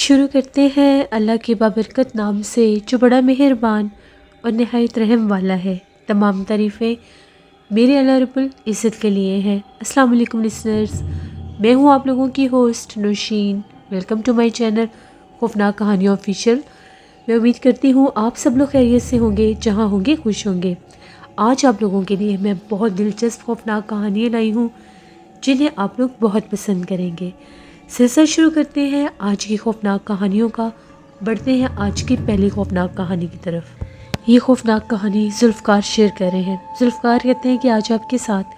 شروع کرتے ہیں اللہ کے بابرکت نام سے جو بڑا مہربان اور نہایت رحم والا ہے۔ تمام تعریفیں میرے اللہ رب العزت کے لیے ہیں۔ السلام علیکم لسنرز، میں ہوں آپ لوگوں کی host Naushin. Welcome to my channel خوفناک کہانیاں آفیشیل۔ میں امید کرتی ہوں آپ سب لوگ خیریت سے ہوں گے، جہاں ہوں گے خوش ہوں گے۔ آج آپ لوگوں کے لیے میں بہت دلچسپ خوفناک کہانیاں لائی ہوں جنہیں آپ لوگ بہت پسند کریں گے۔ سلسلہ شروع کرتے ہیں آج کی خوفناک کہانیوں کا۔ بڑھتے ہیں آج کی پہلی خوفناک کہانی کی طرف۔ یہ خوفناک کہانی ذوالفقار شیئر کر رہے ہیں۔ ذوالفقار کہتے ہیں کہ آج آپ کے ساتھ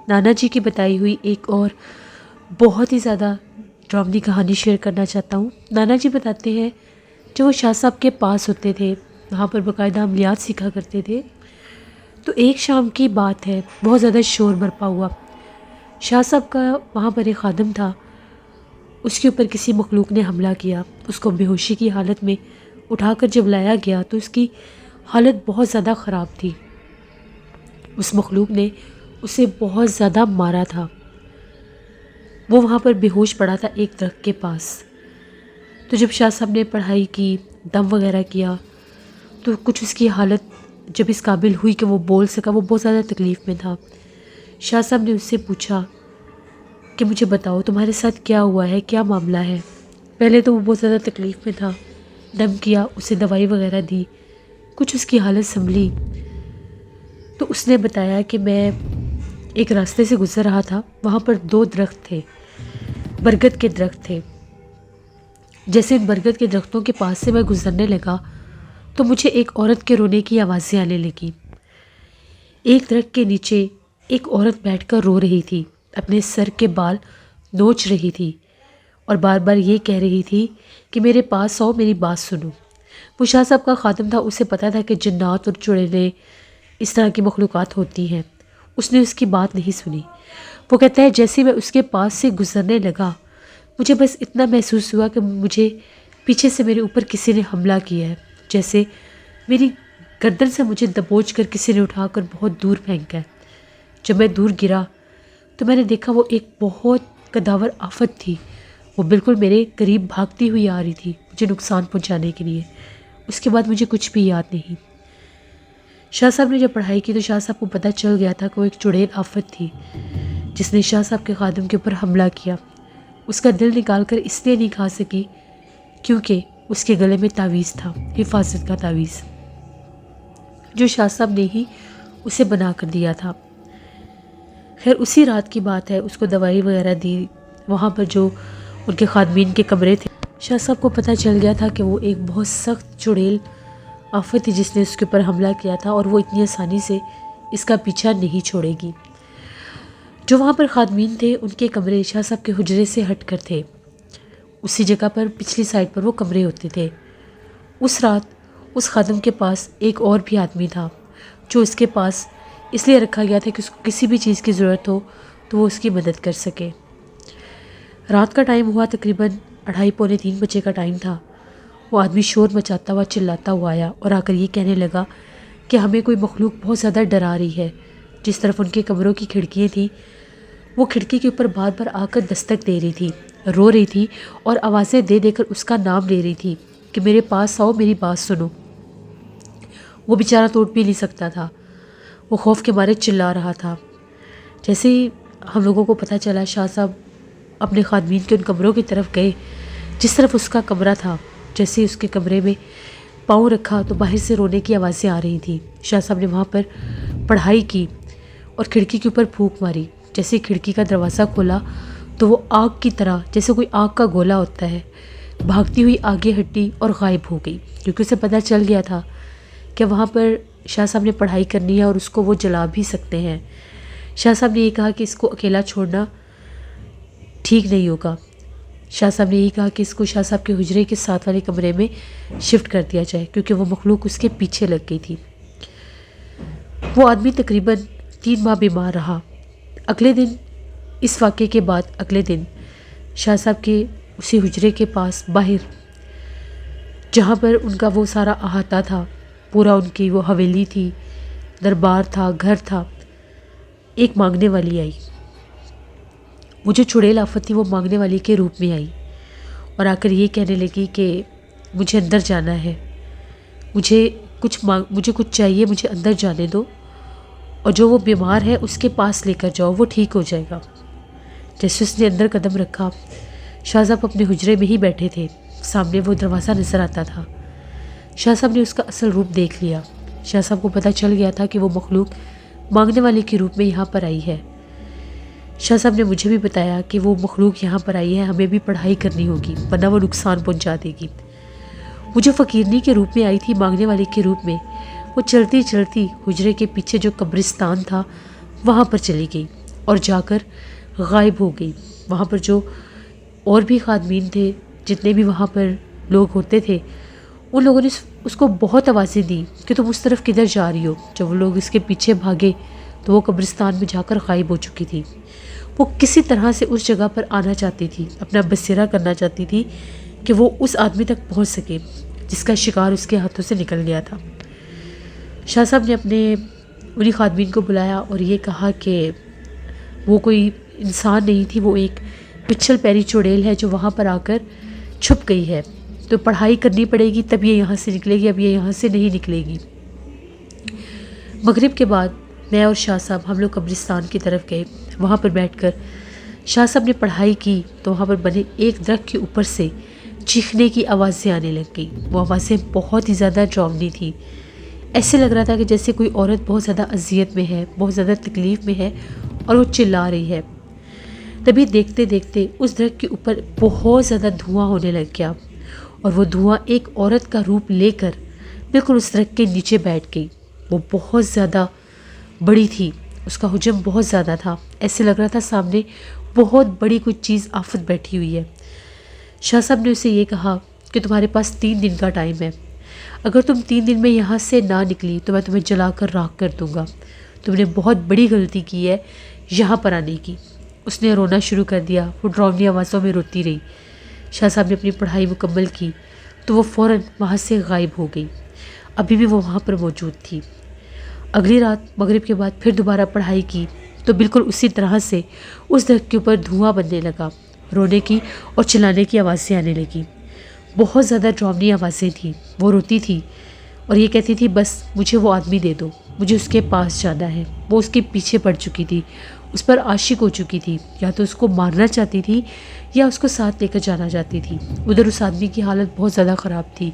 نانا جی کی بتائی ہوئی ایک اور بہت ہی زیادہ ڈراؤنی کہانی شیئر کرنا چاہتا ہوں۔ نانا جی بتاتے ہیں جو وہ شاہ صاحب کے پاس ہوتے تھے، وہاں پر باقاعدہ عملیات سیکھا کرتے تھے، تو ایک شام کی بات ہے، بہت زیادہ شور برپا ہوا۔ شاہ صاحب کا وہاں پر ایک خادم تھا، اس کے اوپر کسی مخلوق نے حملہ کیا۔ اس کو بے ہوشی کی حالت میں اٹھا کر جب لایا گیا تو اس کی حالت بہت زیادہ خراب تھی۔ اس مخلوق نے اسے بہت زیادہ مارا تھا۔ وہ وہاں پر بے ہوش پڑا تھا ایک درخت کے پاس۔ تو جب شاہ صاحب نے پڑھائی کی، دم وغیرہ کیا، تو کچھ اس کی حالت جب اس قابل ہوئی کہ وہ بول سکا، وہ بہت زیادہ تکلیف میں تھا۔ شاہ صاحب نے اس سے پوچھا کہ مجھے بتاؤ تمہارے ساتھ کیا ہوا ہے، کیا معاملہ ہے۔ پہلے تو وہ بہت زیادہ تکلیف میں تھا، دم کیا، اسے دوائی وغیرہ دی، کچھ اس کی حالت سنبھلی۔ تو اس نے بتایا کہ میں ایک راستے سے گزر رہا تھا، وہاں پر 2 درخت تھے، برگد کے درخت تھے۔ جیسے ان برگد کے درختوں کے پاس سے میں گزرنے لگا تو مجھے ایک عورت کے رونے کی آوازیں آنے لگیں۔ ایک درخت کے نیچے ایک عورت بیٹھ کر رو رہی تھی، اپنے سر کے بال نوچ رہی تھی اور بار بار یہ کہہ رہی تھی کہ میرے پاس آؤ، میری بات سنو۔ وہ شاہ صاحب کا خادم تھا، اسے پتہ تھا کہ جنات اور چڑیلیں اس طرح کی مخلوقات ہوتی ہیں۔ اس نے اس کی بات نہیں سنی۔ وہ کہتا ہے جیسے میں اس کے پاس سے گزرنے لگا، مجھے بس اتنا محسوس ہوا کہ مجھے پیچھے سے میرے اوپر کسی نے حملہ کیا ہے، جیسے میری گردن سے مجھے دبوچ کر کسی نے اٹھا کر بہت دور پھینکا ہے۔ جب میں دور گرا تو میں نے دیکھا وہ ایک بہت قداور آفت تھی، وہ بالکل میرے قریب بھاگتی ہوئی آ رہی تھی مجھے نقصان پہنچانے کے لیے۔ اس کے بعد مجھے کچھ بھی یاد نہیں۔ شاہ صاحب نے جب پڑھائی کی تو شاہ صاحب کو پتہ چل گیا تھا کہ وہ ایک چڑیل آفت تھی جس نے شاہ صاحب کے خادم کے اوپر حملہ کیا۔ اس کا دل نکال کر اس لیے نہیں کھا سکی کیونکہ اس کے گلے میں تعویذ تھا، حفاظت کا تعویذ، جو شاہ صاحب نے ہی اسے بنا کر دیا تھا۔ خیر اسی رات کی بات ہے، اس کو دوائی وغیرہ دی، وہاں پر جو ان کے خادمین کے کمرے تھے، شاہ صاحب کو پتہ چل گیا تھا کہ وہ ایک بہت سخت چڑیل آفت تھی جس نے اس کے اوپر حملہ کیا تھا اور وہ اتنی آسانی سے اس کا پیچھا نہیں چھوڑے گی۔ جو وہاں پر خادمین تھے ان کے کمرے شاہ صاحب کے حجرے سے ہٹ کر تھے، اسی جگہ پر پچھلی سائڈ پر وہ کمرے ہوتے تھے۔ اس رات اس خادم کے پاس ایک اور بھی آدمی تھا جو اس کے پاس اس لیے رکھا گیا تھا کہ اس کو کسی بھی چیز کی ضرورت ہو تو وہ اس کی مدد کر سکے۔ رات کا ٹائم ہوا، تقریباً 2:30 پونے 3 بجے کا ٹائم تھا۔ وہ آدمی شور مچاتا ہوا چلاتا ہوا آیا اور آ کر یہ کہنے لگا کہ ہمیں کوئی مخلوق بہت زیادہ ڈرا رہی ہے۔ جس طرف ان کے کمروں کی کھڑکیاں تھیں، وہ کھڑکی کے اوپر بار بار آ کر دستک دے رہی تھی، رو رہی تھی اور آوازیں دے دے کر اس کا نام لے رہی تھی کہ میرے پاس آؤ، میری بات سنو۔ وہ بیچارہ توڑ بھی نہیں سکتا تھا، وہ خوف کے مارے چلا رہا تھا۔ جیسے ہی ہم لوگوں کو پتہ چلا، شاہ صاحب اپنے خادمین کے ان کمروں کی طرف گئے جس طرف اس کا کمرہ تھا۔ جیسے ہی اس کے کمرے میں پاؤں رکھا تو باہر سے رونے کی آوازیں آ رہی تھیں۔ شاہ صاحب نے وہاں پر پڑھائی کی اور کھڑکی کے اوپر پھونک ماری۔ جیسے ہی کھڑکی کا دروازہ کھولا تو وہ آگ کی طرح، جیسے کوئی آگ کا گولا ہوتا ہے، بھاگتی ہوئی آگے ہٹی اور غائب ہو گئی، کیونکہ اسے پتہ چل گیا تھا کہ وہاں پر شاہ صاحب نے پڑھائی کرنی ہے اور اس کو وہ جلا بھی سکتے ہیں۔ شاہ صاحب نے یہ کہا کہ اس کو اکیلا چھوڑنا ٹھیک نہیں ہوگا۔ شاہ صاحب نے یہی کہا کہ اس کو شاہ صاحب کے حجرے کے ساتھ والے کمرے میں شفٹ کر دیا جائے، کیونکہ وہ مخلوق اس کے پیچھے لگ گئی تھی۔ وہ آدمی تقریباً 3 ماہ بیمار رہا۔ اگلے دن، اس واقعے کے بعد اگلے دن، شاہ صاحب کے اسی حجرے کے پاس باہر، جہاں پر ان کا وہ سارا احاطہ تھا، پورا ان کی وہ حویلی تھی، دربار تھا، گھر تھا، ایک مانگنے والی آئی۔ وہ جو چڑیل آفت تھی وہ مانگنے والی کے روپ میں آئی اور آ کر یہ کہنے لگی کہ مجھے اندر جانا ہے، مجھے کچھ چاہیے، مجھے اندر جانے دو، اور جو وہ بیمار ہے اس کے پاس لے کر جاؤ، وہ ٹھیک ہو جائے گا۔ جیسے اس نے اندر قدم رکھا، شاہ صاحب اپنے حجرے میں ہی بیٹھے تھے، سامنے وہ دروازہ نظر آتا تھا۔ شاہ صاحب نے اس کا اصل روپ دیکھ لیا۔ شاہ صاحب کو پتہ چل گیا تھا کہ وہ مخلوق مانگنے والے کے روپ میں یہاں پر آئی ہے۔ شاہ صاحب نے مجھے بھی بتایا کہ وہ مخلوق یہاں پر آئی ہے، ہمیں بھی پڑھائی کرنی ہوگی ورنہ وہ نقصان پہنچا دے گی۔ وہ جو فقیرنی کے روپ میں آئی تھی، مانگنے والے کے روپ میں، وہ چلتی چلتی حجرے کے پیچھے جو قبرستان تھا وہاں پر چلی گئی اور جا کر غائب ہو گئی۔ وہاں پر جو اور بھی خادمین تھے، جتنے بھی وہاں پر لوگ ہوتے تھے، ان لوگوں نے اس کو بہت آوازیں دی کہ تم اس طرف کدھر جا رہی ہو۔ جب وہ لوگ اس کے پیچھے بھاگے تو وہ قبرستان میں جا کر غائب ہو چکی تھی۔ وہ کسی طرح سے اس جگہ پر آنا چاہتی تھی، اپنا بسیرا کرنا چاہتی تھی کہ وہ اس آدمی تک پہنچ سکے جس کا شکار اس کے ہاتھوں سے نکل گیا تھا۔ شاہ صاحب نے انہی خادمین کو بلایا اور یہ کہا کہ وہ کوئی انسان نہیں تھی، وہ ایک پچھل پیری چڑیل ہے جو وہاں پر آ کر چھپ گئی ہے، تو پڑھائی کرنی پڑے گی تب یہ یہاں سے نکلے گی، اب یہ یہاں سے نہیں نکلے گی۔ مغرب کے بعد میں اور شاہ صاحب ہم لوگ قبرستان کی طرف گئے۔ وہاں پر بیٹھ کر شاہ صاحب نے پڑھائی کی تو وہاں پر بنے ایک درخت کے اوپر سے چیخنے کی آوازیں آنے لگ گئی۔ وہ آوازیں بہت ہی زیادہ ڈراؤنی تھی، ایسے لگ رہا تھا کہ جیسے کوئی عورت بہت زیادہ اذیت میں ہے، بہت زیادہ تکلیف میں ہے اور وہ چلا رہی ہے۔ تبھی دیکھتے دیکھتے اس درخت کے اوپر بہت زیادہ دھواں ہونے لگ گیا اور وہ دھواں ایک عورت کا روپ لے کر بالکل اس درخت کے نیچے بیٹھ گئی۔ وہ بہت زیادہ بڑی تھی، اس کا حجم بہت زیادہ تھا، ایسے لگ رہا تھا سامنے بہت بڑی کوئی چیز آفت بیٹھی ہوئی ہے۔ شاہ صاحب نے اسے یہ کہا کہ تمہارے پاس 3 دن کا ٹائم ہے، اگر تم 3 دن میں یہاں سے نہ نکلی تو میں تمہیں جلا کر راکھ کر دوں گا۔ تم نے بہت بڑی غلطی کی ہے یہاں پر آنے کی۔ اس نے رونا شروع کر دیا، وہ ڈراؤنی آوازوں میں روتی رہی۔ شاہ صاحب نے اپنی پڑھائی مکمل کی تو وہ فوراً وہاں سے غائب ہو گئی، ابھی بھی وہ وہاں پر موجود تھی۔ اگلی رات مغرب کے بعد پھر دوبارہ پڑھائی کی تو بالکل اسی طرح سے اس درخت کے اوپر دھواں بننے لگا، رونے کی اور چلانے کی آوازیں آنے لگیں، بہت زیادہ ڈراؤنی آوازیں تھیں۔ وہ روتی تھی اور یہ کہتی تھی بس مجھے وہ آدمی دے دو، مجھے اس کے پاس جانا ہے۔ وہ اس کے پیچھے پڑ چکی تھی، اس پر عاشق ہو چکی تھی، یا تو اس کو مارنا چاہتی تھی یا اس کو ساتھ لے کر جانا چاہتی تھی۔ ادھر اس آدمی کی حالت بہت زیادہ خراب تھی،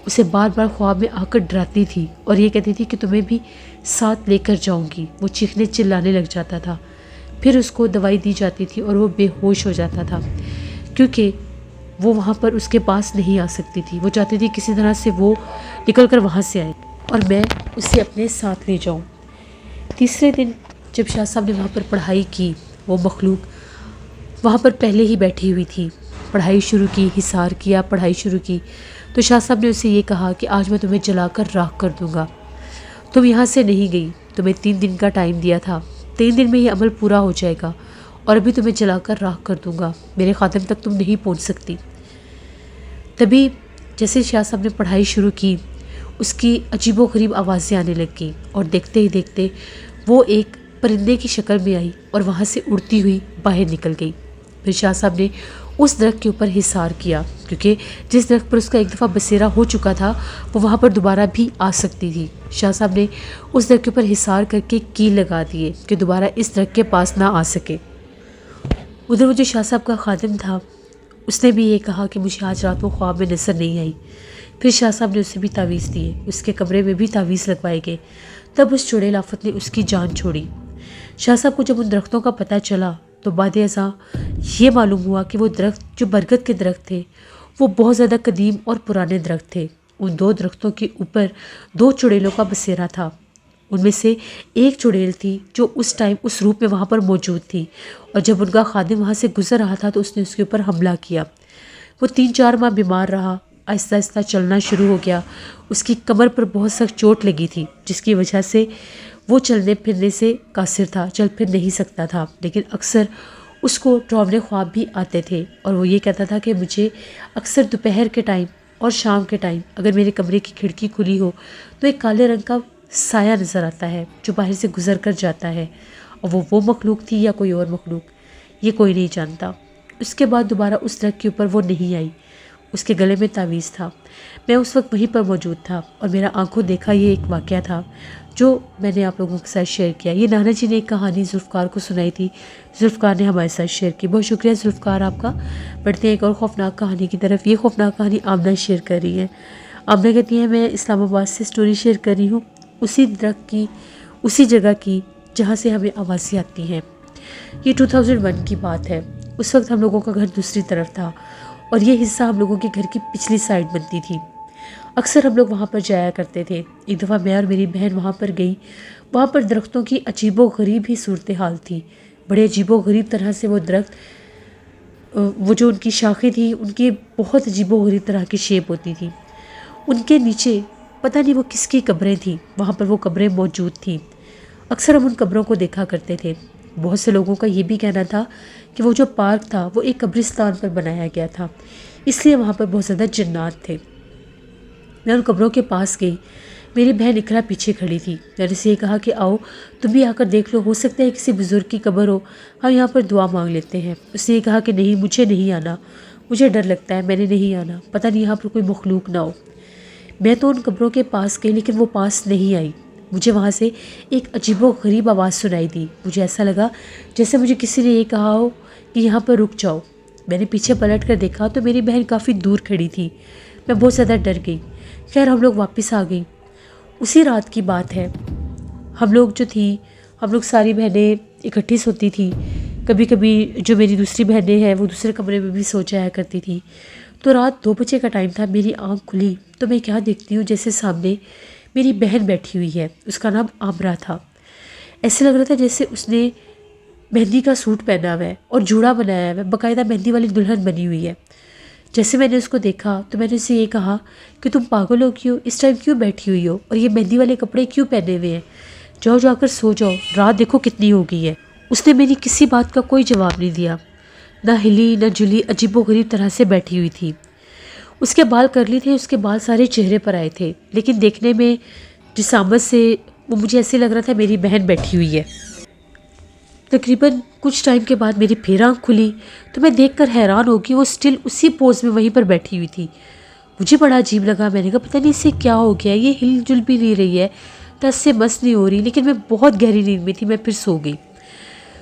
اسے بار بار خواب میں آ کر ڈراتی تھی اور یہ کہتی تھی کہ تمہیں بھی ساتھ لے کر جاؤں گی۔ وہ چیخنے چلانے لگ جاتا تھا، پھر اس کو دوائی دی جاتی تھی اور وہ بے ہوش ہو جاتا تھا، کیونکہ وہ وہاں پر اس کے پاس نہیں آ سکتی تھی۔ وہ چاہتی تھی کسی طرح سے وہ نکل کر وہاں سے آئے اور میں اسے اپنے ساتھ لے جاؤں۔ تیسرے دن جب شاہ صاحب نے وہاں پر پڑھائی کی، وہ مخلوق وہاں پر پہلے ہی بیٹھی ہوئی تھی۔ پڑھائی شروع کی، حصار کیا، پڑھائی شروع کی تو شاہ صاحب نے اسے یہ کہا کہ آج میں تمہیں جلا کر راکھ کر دوں گا، تم یہاں سے نہیں گئی، تمہیں 3 دن کا ٹائم دیا تھا، 3 دن میں یہ عمل پورا ہو جائے گا اور ابھی تمہیں جلا کر راکھ کر دوں گا، میرے خاتم تک تم نہیں پہنچ سکتی۔ تبھی جیسے شاہ صاحب نے پڑھائی شروع کی، اس کی عجیب و غریب آوازیں آنے لگ گئیں اور دیکھتے ہی دیکھتے وہ ایک پرندے کی شکل میں آئی اور وہاں سے اڑتی ہوئی باہر نکل گئی۔ پھر شاہ صاحب نے اس درخت کے اوپر حصار کیا، کیونکہ جس درخت پر اس کا ایک دفعہ بسیرا ہو چکا تھا وہ وہاں پر دوبارہ بھی آ سکتی تھی۔ شاہ صاحب نے اس درخت کے اوپر حصار کر کے کیل لگا دیے کہ دوبارہ اس درخت کے پاس نہ آ سکے۔ ادھر وہ جو شاہ صاحب کا خادم تھا، اس نے بھی یہ کہا کہ مجھے آج رات وہ خواب میں نظر نہیں آئی۔ پھر شاہ صاحب نے اسے بھی تعویذ دیے، اس کے کمرے میں بھی تعویذ لگوائے گئے، تب اس چڑیل آفت نے اس کی جان چھوڑی۔ شاہ صاحب کو جب ان درختوں کا پتہ چلا تو بعد ازاں یہ معلوم ہوا کہ وہ درخت جو برگد کے درخت تھے وہ بہت زیادہ قدیم اور پرانے درخت تھے۔ ان 2 درختوں کے اوپر 2 چڑیلوں کا بسیرا تھا، ان میں سے ایک چڑیل تھی جو اس ٹائم اس روپ میں وہاں پر موجود تھی، اور جب ان کا خادم وہاں سے گزر رہا تھا تو اس نے اس کے اوپر حملہ کیا۔ وہ 3-4 ماہ بیمار رہا، آہستہ آہستہ چلنا شروع ہو گیا۔ اس کی کمر پر بہت سخت چوٹ لگی تھی جس کی وجہ سے وہ چلنے پھرنے سے قاصر تھا، چل پھر نہیں سکتا تھا، لیکن اکثر اس کو ڈراؤنے خواب بھی آتے تھے اور وہ یہ کہتا تھا کہ مجھے اکثر دوپہر کے ٹائم اور شام کے ٹائم اگر میرے کمرے کی کھڑکی کھلی ہو تو ایک کالے رنگ کا سایہ نظر آتا ہے جو باہر سے گزر کر جاتا ہے، اور وہ مخلوق تھی یا کوئی اور مخلوق یہ کوئی نہیں جانتا۔ اس کے بعد دوبارہ اس درخت کے اوپر وہ نہیں آئی۔ اس کے گلے میں تعویذ تھا۔ میں اس وقت وہیں پر موجود تھا اور میرا آنکھوں دیکھا یہ ایک واقعہ تھا جو میں نے آپ لوگوں کے ساتھ شیئر کیا۔ یہ نانا جی نے ایک کہانی ذوالفقار کو سنائی تھی، ذوالفقار نے ہمارے ساتھ شیئر کی۔ بہت شکریہ ذوالفقار آپ کا۔ بڑھتے ہیں ایک اور خوفناک کہانی کی طرف۔ یہ خوفناک کہانی آمنہ شیئر کر رہی ہے۔ آمنہ کہتی ہے میں اسلام آباد سے سٹوری شیئر کر رہی ہوں، اسی درخت کی، اسی جگہ کی جہاں سے ہمیں آوازیں آتی ہیں۔ یہ 2001 کی بات ہے۔ اس وقت ہم لوگوں کا گھر دوسری طرف تھا اور یہ حصہ ہم لوگوں کے گھر کی پچھلی سائڈ بنتی تھی۔ اکثر ہم لوگ وہاں پر جایا کرتے تھے۔ ایک دفعہ میں اور میری بہن وہاں پر گئی۔ وہاں پر درختوں کی عجیب و غریب ہی صورتحال تھی۔ بڑے عجیب و غریب طرح سے وہ درخت، وہ جو ان کی شاخیں تھیں ان کی بہت عجیب و غریب طرح کی شیپ ہوتی تھی۔ ان کے نیچے پتہ نہیں وہ کس کی قبریں تھیں، وہاں پر وہ قبریں موجود تھیں۔ اکثر ہم ان قبروں کو دیکھا کرتے تھے۔ بہت سے لوگوں کا یہ بھی کہنا تھا کہ وہ جو پارک تھا وہ ایک قبرستان پر بنایا گیا تھا، اس لیے وہاں پر بہت زیادہ جنات تھے۔ میں ان قبروں کے پاس گئی۔ میری بہن اقرا پیچھے کھڑی تھی۔ میں نے اسے کہا کہ آؤ تم بھی آ کر دیکھ لو، ہو سکتا ہے کسی بزرگ کی قبر ہو، ہم یہاں پر دعا مانگ لیتے ہیں۔ اس نے یہ کہا کہ نہیں، مجھے نہیں آنا، مجھے ڈر لگتا ہے، میں نے نہیں آنا، پتہ نہیں یہاں پر کوئی مخلوق نہ ہو۔ میں تو ان قبروں کے پاس گئی لیکن وہ پاس نہیں آئی۔ مجھے وہاں سے ایک عجیب و غریب آواز سنائی دی۔ مجھے ایسا لگا جیسے مجھے کسی نے یہ کہا ہو کہ یہاں پر رک جاؤ۔ میں نے پیچھے پلٹ کر دیکھا تو میری بہن کافی دور کھڑی تھی۔ میں بہت زیادہ ڈر گئی۔ خیر ہم لوگ واپس آ گئی۔ اسی رات کی بات ہے، ہم لوگ ساری بہنیں اکٹھی سوتی تھیں۔ کبھی کبھی جو میری دوسری بہنیں ہیں وہ دوسرے کمرے میں بھی سو جایا کرتی تھیں۔ تو رات 2 بجے کا ٹائم تھا، میری آنکھ کھلی تو میں کیا دیکھتی ہوں، جیسے سامنے میری بہن بیٹھی ہوئی ہے۔ اس کا نام آمرہ تھا۔ ایسے لگ رہا تھا جیسے اس نے مہندی کا سوٹ پہنا ہوا ہے اور جوڑا بنایا ہوا ہے، باقاعدہ مہندی والی دلہن بنی ہوئی ہے۔ جیسے میں نے اس کو دیکھا تو میں نے اسے یہ کہا کہ تم پاگل ہو کیوں، اس ٹائم کیوں بیٹھی ہوئی ہو اور یہ مہندی والے کپڑے کیوں پہنے ہوئے ہیں، جاؤ جا کر سو جاؤ، رات دیکھو کتنی ہو گئی ہے۔ اس نے میری کسی بات کا کوئی جواب نہیں دیا، نہ ہلی نہ جلی، عجیب و غریب طرح سے بیٹھی ہوئی تھی۔ اس کے بال کرلی تھے، اس کے بال سارے چہرے پر آئے تھے، لیکن دیکھنے میں جسامت سے وہ مجھے ایسے لگ رہا تھا میری بہن بیٹھی ہوئی ہے۔ تقریباً کچھ ٹائم کے بعد میری پھر آنکھ کھلی تو میں دیکھ کر حیران ہو گئی، وہ سٹل اسی پوز میں وہیں پر بیٹھی ہوئی تھی۔ مجھے بڑا عجیب لگا، میں نے کہا پتہ نہیں اسے کیا ہو گیا، یہ ہل جل بھی نہیں رہی ہے، دس سے مس نہیں ہو رہی، لیکن میں بہت گہری نیند میں تھی، میں پھر سو گئی۔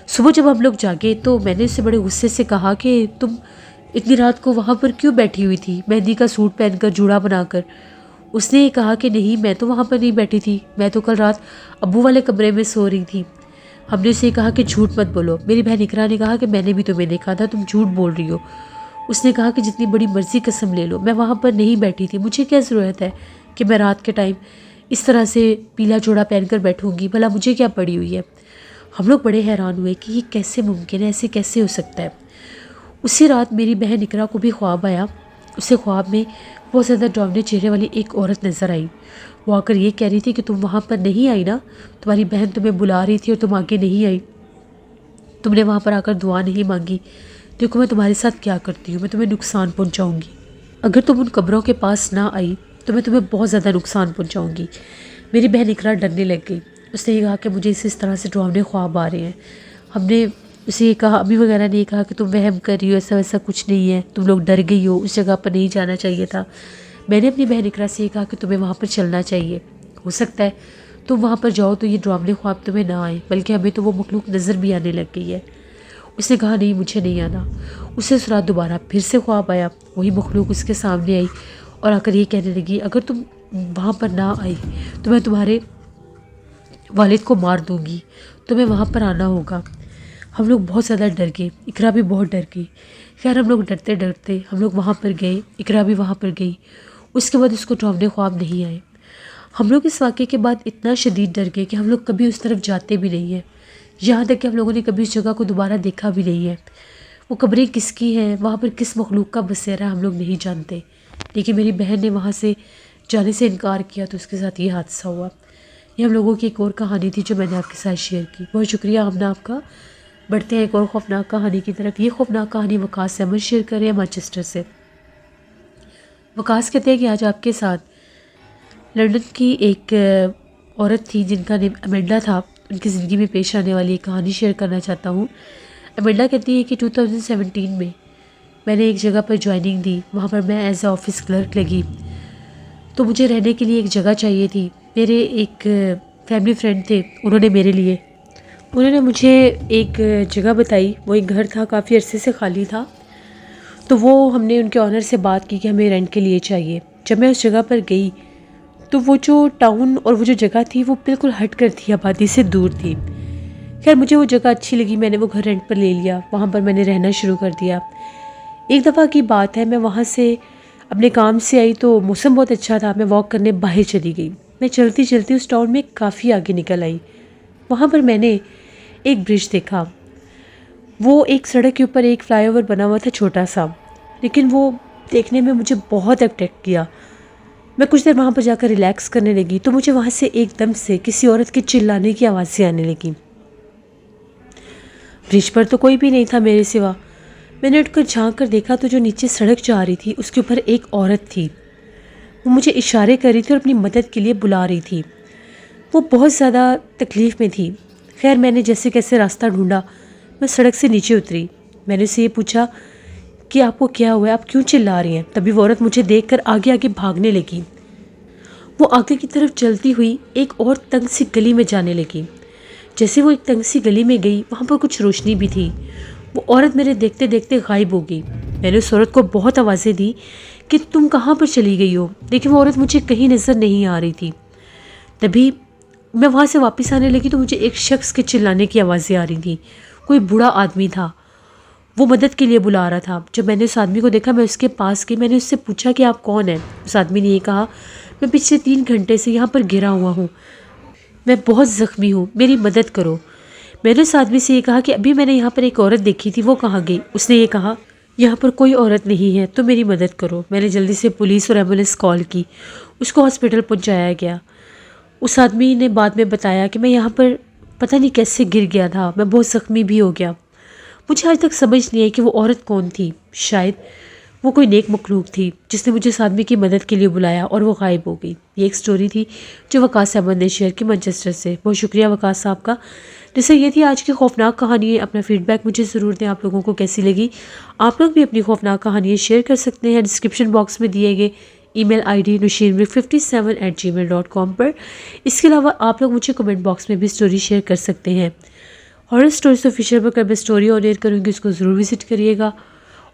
صبح جب ہم لوگ جاگے تو میں نے اسے بڑے غصے سے کہا کہ تم اتنی رات کو وہاں پر کیوں بیٹھی ہوئی تھی، مہندی کا سوٹ پہن کر، جوڑا بنا کر؟ اس نے یہ کہا کہ نہیں، میں تو وہاں پر نہیں بیٹھی تھی، میں تو کل رات ابو والے کمرے میں سو رہی تھی۔ ہم نے اسے کہا کہ جھوٹ مت بولو۔ میری بہن اقرا نے کہا کہ میں نے بھی تمہیں دیکھا تھا، تم جھوٹ بول رہی ہو۔ اس نے کہا کہ جتنی بڑی مرضی قسم لے لو، میں وہاں پر نہیں بیٹھی تھی، مجھے کیا ضرورت ہے کہ میں رات کے ٹائم اس طرح سے پیلا جوڑا پہن کر بیٹھوں گی، بھلا مجھے کیا پڑی ہوئی ہے۔ ہم لوگ بڑے حیران ہوئے کہ یہ کیسے ممکن ہے، ایسے کیسے ہو سکتا ہے۔ اسی رات میری بہن اقرا کو بھی خواب آیا۔ اسے خواب میں بہت زیادہ ڈراؤنے چہرے والی ایک عورت نظر آئی۔ وہ آ کر یہ کہہ رہی تھی کہ تم وہاں پر نہیں آئی نا، تمہاری بہن تمہیں بلا رہی تھی اور تم آگے نہیں آئی، تم نے وہاں پر آ کر دعا نہیں مانگی، دیکھو میں تمہارے ساتھ کیا کرتی ہوں، میں تمہیں نقصان پہنچاؤں گی، اگر تم ان قبروں کے پاس نہ آئی تو میں تمہیں بہت زیادہ نقصان پہنچاؤں گی۔ میری بہن اقرا ڈرنے لگ گئی۔ اس نے یہ کہا کہ مجھے اس طرح سے ڈراؤنے خواب آ رہے ہیں۔ ہم نے اسے یہ کہا، امی وغیرہ نے یہ کہا کہ تم وہم کر رہی ہو، ایسا ویسا کچھ نہیں ہے، تم لوگ ڈر گئی ہو، اس جگہ پر نہیں جانا چاہیے تھا۔ میں نے اپنی بہن اقرا سے یہ کہا کہ تمہیں وہاں پر چلنا چاہیے، ہو سکتا ہے تم وہاں پر جاؤ تو یہ ڈراؤنے خواب تمہیں نہ آئے، بلکہ ہمیں تو وہ مخلوق نظر بھی آنے لگ گئی ہے۔ اس نے کہا نہیں، مجھے نہیں آنا۔ اسے اس رات دوبارہ پھر سے خواب آیا، وہی مخلوق اس کے سامنے آئی اور آ کر یہ کہنے لگی اگر تم وہاں پر نہ آئی تو میں تمہارے والد کو مار دوں گی، تمہیں وہاں پر آنا ہوگا۔ ہم لوگ بہت زیادہ ڈر گئے، اقرا بھی بہت ڈر گئی۔ خیر ہم لوگ ڈرتے ڈرتے ہم لوگ وہاں پر گئے، اقرا بھی وہاں پر گئی۔ اس کے بعد اس کو ڈراؤنے خواب نہیں آئے۔ ہم لوگ اس واقعے کے بعد اتنا شدید ڈر گئے کہ ہم لوگ کبھی اس طرف جاتے بھی نہیں ہیں، یہاں تک کہ ہم لوگوں نے کبھی اس جگہ کو دوبارہ دیکھا بھی نہیں ہے۔ وہ قبریں کس کی ہیں، وہاں پر کس مخلوق کا بسیرا ہم لوگ نہیں جانتے، لیکن میری بہن نے وہاں سے جانے سے انکار کیا تو اس کے ساتھ یہ حادثہ ہوا۔ یہ ہم لوگوں کی ایک اور کہانی تھی جو میں نے آپ کے ساتھ شیئر کی۔ بہت شکریہ آمنہ آپ کا۔ بڑھتے ہیں ایک اور خوفناک کہانی کی طرف۔ یہ خوفناک کہانی وقاص احمد شیئر کر رہے ہیں مانچسٹر سے۔ وقاص کہتے ہیں کہ آج آپ کے ساتھ لندن کی ایک عورت تھی جن کا نام ایمنڈا تھا، ان کی زندگی میں پیش آنے والی ایک کہانی شیئر کرنا چاہتا ہوں۔ ایمنڈا کہتی ہے کہ 2017 میں میں نے ایک جگہ پر جوائننگ دی، وہاں پر میں ایز اے آفس کلرک لگی، تو مجھے رہنے کے لیے ایک جگہ چاہیے تھی۔ میرے ایک فیملی فرینڈ تھے، انہوں نے مجھے ایک جگہ بتائی، وہ ایک گھر تھا، کافی عرصے سے خالی تھا، تو وہ ہم نے ان کے آنر سے بات کی کہ ہمیں رینٹ کے لیے چاہیے۔ جب میں اس جگہ پر گئی تو وہ جو ٹاؤن اور وہ جو جگہ تھی وہ بالکل ہٹ کر تھی، آبادی سے دور تھی۔ خیر مجھے وہ جگہ اچھی لگی، میں نے وہ گھر رینٹ پر لے لیا، وہاں پر میں نے رہنا شروع کر دیا۔ ایک دفعہ کی بات ہے، میں وہاں سے اپنے کام سے آئی تو موسم بہت اچھا تھا، میں واک کرنے باہر چلی گئی۔ میں چلتی چلتی اس ٹاؤن میں کافی آگے نکل آئی، وہاں پر میں نے ایک برج دیکھا۔ وہ ایک سڑک کے اوپر ایک فلائی اوور بنا ہوا تھا چھوٹا سا، لیکن وہ دیکھنے میں مجھے بہت اٹریکٹ کیا۔ میں کچھ دیر وہاں پر جا کر ریلیکس کرنے لگی تو مجھے وہاں سے ایک دم سے کسی عورت کے چلانے کی آوازیں آنے لگیں۔ برج پر تو کوئی بھی نہیں تھا میرے سوا۔ میں نے اٹھ کر جھانک کر دیکھا تو جو نیچے سڑک جا رہی تھی اس کے اوپر ایک عورت تھی، وہ مجھے اشارے کر رہی تھی اور اپنی مدد کے لیے بلا رہی تھی۔ وہ بہت زیادہ تکلیف میں تھی۔ خیر میں نے جیسے کیسے راستہ ڈھونڈا، میں سڑک سے نیچے اتری۔ میں نے اسے یہ پوچھا کہ آپ کو کیا ہوا ہے، آپ کیوں چلا رہی ہیں؟ تبھی وہ عورت مجھے دیکھ کر آگے آگے بھاگنے لگی۔ وہ آگے کی طرف چلتی ہوئی ایک اور تنگ سی گلی میں جانے لگی۔ جیسے وہ ایک تنگ سی گلی میں گئی وہاں پر کچھ روشنی بھی تھی، وہ عورت میرے دیکھتے دیکھتے غائب ہو گئی۔ میں نے اس عورت کو بہت آوازیں دی کہ تم کہاں پر چلی گئی ہو، لیکن وہ عورت مجھے کہیں نظر نہیں آ رہی تھی۔ تبھی میں وہاں سے واپس آنے لگی تو مجھے ایک شخص کے چلانے کی آوازیں آ رہی تھیں، کوئی بوڑھا آدمی تھا، وہ مدد کے لیے بلا رہا تھا۔ جب میں نے اس آدمی کو دیکھا میں اس کے پاس گئی، میں نے اس سے پوچھا کہ آپ کون ہیں؟ اس آدمی نے یہ کہا میں پچھلے 3 گھنٹے سے یہاں پر گرا ہوا ہوں، میں بہت زخمی ہوں، میری مدد کرو۔ میں نے اس آدمی سے یہ کہا کہ ابھی میں نے یہاں پر ایک عورت دیکھی تھی، وہ کہاں گئی؟ اس نے یہ کہا یہاں پر کوئی عورت نہیں ہے، تو میری مدد کرو۔ میں نے جلدی سے پولیس اور ایمبولینس کال کی، اس کو ہاسپٹل پہنچایا گیا۔ اس آدمی نے بعد میں بتایا کہ میں یہاں پر پتہ نہیں کیسے گر گیا تھا، میں بہت زخمی بھی ہو گیا۔ مجھے آج تک سمجھ نہیں آئی کہ وہ عورت کون تھی، شاید وہ کوئی نیک مخلوق تھی جس نے مجھے اس آدمی کی مدد کے لیے بلایا اور وہ غائب ہو گئی۔ یہ ایک سٹوری تھی جو وقاص احمد نے شیئر کی مانچسٹر سے۔ بہت شکریہ وقاص صاحب کا۔ جیسے یہ تھی آج کی خوفناک کہانی، اپنا فیڈ بیک مجھے ضرور دیں، آپ لوگوں کو کیسی لگی۔ آپ لوگ بھی اپنی خوفناک کہانیاں شیئر کر سکتے ہیں ڈسکرپشن باکس میں دیے گئے ای میل آئی ڈی nusheenmilk57@gmail.com پر۔ اس کے علاوہ آپ لوگ مجھے کمنٹ باکس میں بھی سٹوری شیئر کر سکتے ہیں۔ ہارر سٹوریز آفیشیل پر کب میں سٹوری آن ایئر کروں گی اس کو ضرور وزٹ کریے گا،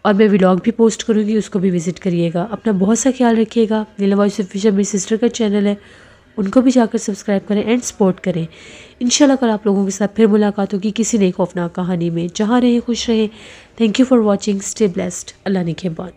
اور میں ولاگ بھی پوسٹ کروں گی، اس کو بھی وزٹ کریے گا۔ اپنا بہت سا خیال رکھیے گا۔ نیلا وائس آفیشیل میری سسٹر کا چینل ہے، ان کو بھی جا کر سبسکرائب کریں اینڈ سپورٹ کریں۔ انشاءاللہ کل آپ لوگوں کے ساتھ پھر ملاقات ہوگی کسی نئی خوفناک کہانی میں۔ جہاں رہیں خوش رہیں۔ Thank you for watching, stay blessed. اللہ نگہبان۔